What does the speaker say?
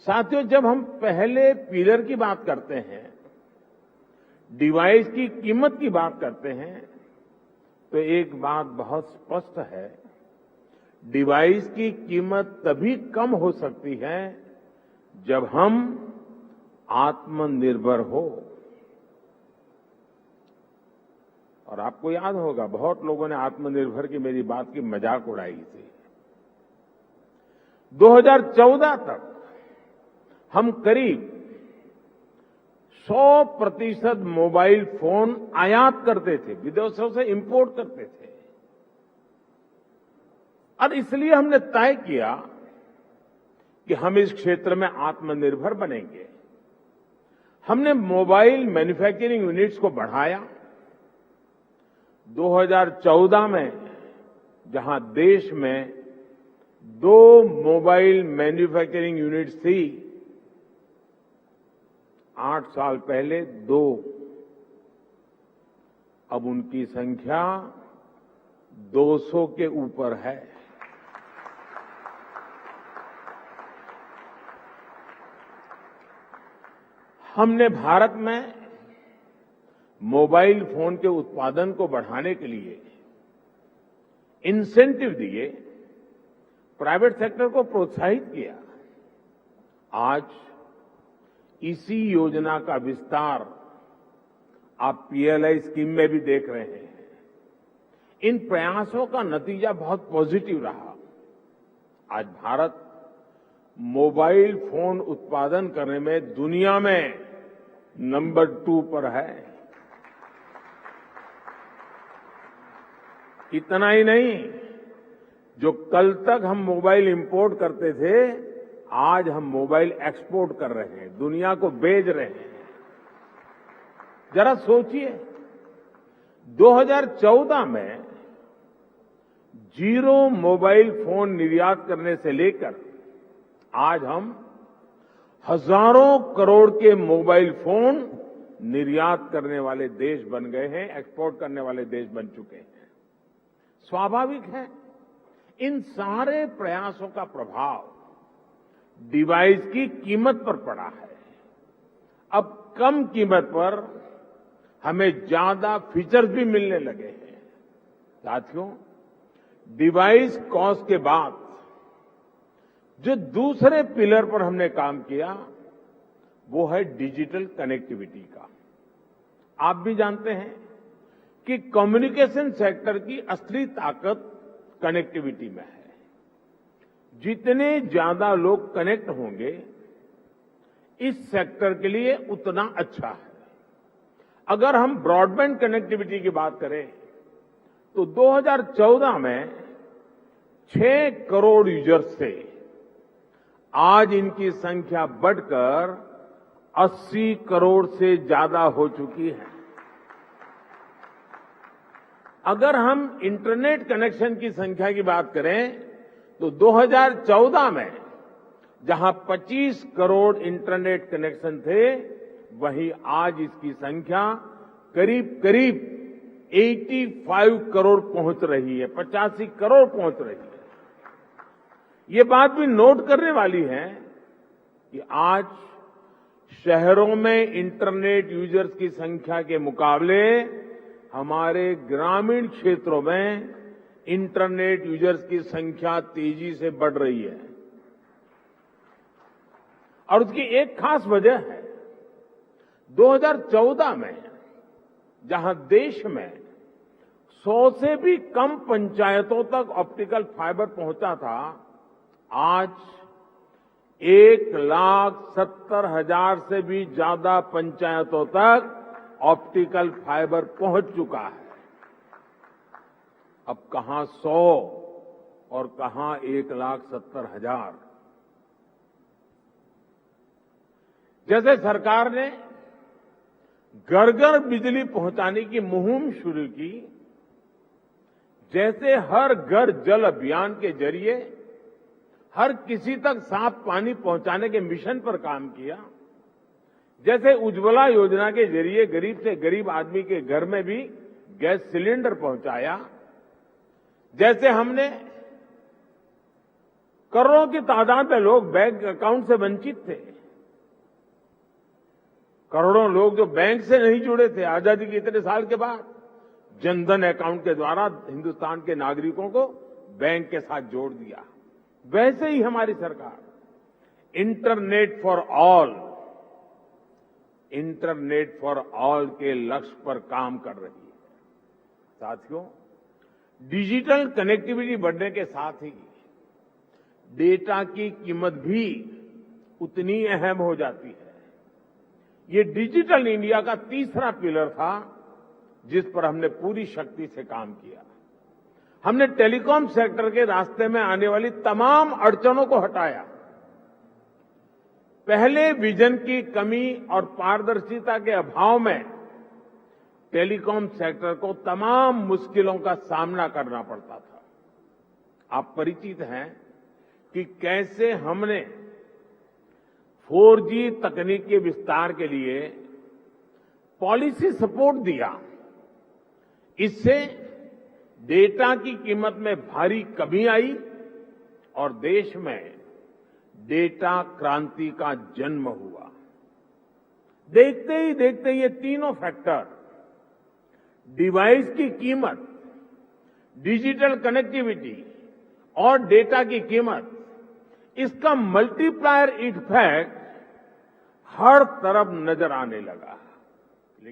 साथियों, जब हम पहले पिलर की बात करते हैं, डिवाइस की कीमत की बात करते हैं, तो एक बात बहुत स्पष्ट है। डिवाइस की कीमत तभी कम हो सकती है जब हम आत्मनिर्भर हो। और आपको याद होगा, बहुत लोगों ने आत्मनिर्भर की मेरी बात की मजाक उड़ाई थी। 2014 तक हम करीब 100% मोबाइल फोन आयात करते थे, विदेशों से इंपोर्ट करते थे। और इसलिए हमने तय किया कि हम इस क्षेत्र में आत्मनिर्भर बनेंगे। हमने मोबाइल मैन्युफैक्चरिंग यूनिट्स को बढ़ाया। 2014 में जहां देश में 2 मोबाइल मैन्युफैक्चरिंग यूनिट्स थी, 8 साल पहले 2। अब उनकी संख्या 200 के ऊपर है। हमने भारत में मोबाइल फोन के उत्पादन को बढ़ाने के लिए इंसेंटिव दिए, प्राइवेट सेक्टर को प्रोत्साहित किया। आज इसी योजना का विस्तार आप पीएलआई स्कीम में भी देख रहे हैं। इन प्रयासों का नतीजा बहुत पॉजिटिव रहा। आज भारत मोबाइल फोन उत्पादन करने में दुनिया में नंबर 2 पर है। इतना ही नहीं, जो कल तक हम मोबाइल इंपोर्ट करते थे, आज हम मोबाइल एक्सपोर्ट कर रहे हैं, दुनिया को भेज रहे हैं। जरा सोचिए, 2014 में 0 मोबाइल फोन निर्यात करने से लेकर आज हम हजारों करोड़ के मोबाइल फोन निर्यात करने वाले देश बन गए हैं, एक्सपोर्ट करने वाले देश बन चुके हैं। स्वाभाविक है, इन सारे प्रयासों का प्रभाव डिवाइस की कीमत पर पड़ा है। अब कम कीमत पर हमें ज्यादा फीचर्स भी मिलने लगे हैं। साथियों, डिवाइस कॉस्ट के बाद जो दूसरे पिलर पर हमने काम किया, वो है डिजिटल कनेक्टिविटी का। आप भी जानते हैं कि कम्युनिकेशन सेक्टर की असली ताकत कनेक्टिविटी में है। जितने ज्यादा लोग कनेक्ट होंगे, इस सेक्टर के लिए उतना अच्छा है। अगर हम ब्रॉडबैंड कनेक्टिविटी की बात करें, तो 2014 में 6 करोड़ यूजर्स थे। आज इनकी संख्या बढ़कर 80 करोड़ से ज्यादा हो चुकी है। अगर हम इंटरनेट कनेक्शन की संख्या की बात करें, तो 2014 में जहां 25 करोड़ इंटरनेट कनेक्शन थे, वहीं आज इसकी संख्या करीब करीब 85 करोड़ पहुंच रही है, 85 करोड़ पहुंच रही है। ये बात भी नोट करने वाली है कि आज शहरों में इंटरनेट यूजर्स की संख्या के मुकाबले हमारे ग्रामीण क्षेत्रों में इंटरनेट यूजर्स की संख्या तेजी से बढ़ रही है। और उसकी एक खास वजह है, 2014 में जहां देश में 100 से भी कम पंचायतों तक ऑप्टिकल फाइबर पहुंचा था, आज 1,70,000 से भी ज्यादा पंचायतों तक ऑप्टिकल फाइबर पहुंच चुका है। अब कहां 100 और कहां 1,70,000। जैसे सरकार ने घर घर बिजली पहुंचाने की मुहिम शुरू की, जैसे हर घर जल अभियान के जरिए हर किसी तक साफ पानी पहुंचाने के मिशन पर काम किया, जैसे उज्ज्वला योजना के जरिए गरीब से गरीब आदमी के घर में भी गैस सिलेंडर पहुंचाया, जैसे हमने करोड़ों की तादाद में लोग बैंक अकाउंट से वंचित थे। करोड़ों लोग जो बैंक से नहीं जुड़े थे, आजादी के इतने साल के बाद जनधन अकाउंट के द्वारा हिंदुस्तान के नागरिकों को बैंक के साथ जोड़ दिया। वैसे ही हमारी सरकार इंटरनेट फॉर ऑल के लक्ष्य पर काम कर रही है। साथियों, डिजिटल कनेक्टिविटी बढ़ने के साथ ही डेटा की कीमत भी उतनी अहम हो जाती है। ये डिजिटल इंडिया का तीसरा पिलर था जिस पर हमने पूरी शक्ति से काम किया। हमने टेलीकॉम सेक्टर के रास्ते में आने वाली तमाम अड़चनों को हटाया। पहले विजन की कमी और पारदर्शिता के अभाव में टेलीकॉम सेक्टर को तमाम मुश्किलों का सामना करना पड़ता था। आप परिचित हैं कि कैसे हमने 4G तकनीक के विस्तार के लिए पॉलिसी सपोर्ट दिया। इससे डेटा की कीमत में भारी कमी आई और देश में डेटा क्रांति का जन्म हुआ। देखते ही देखते ये तीनों फैक्टर, डिवाइस की कीमत, डिजिटल कनेक्टिविटी और डेटा की कीमत, इसका मल्टीप्लायर इफेक्ट हर तरफ नजर आने लगा।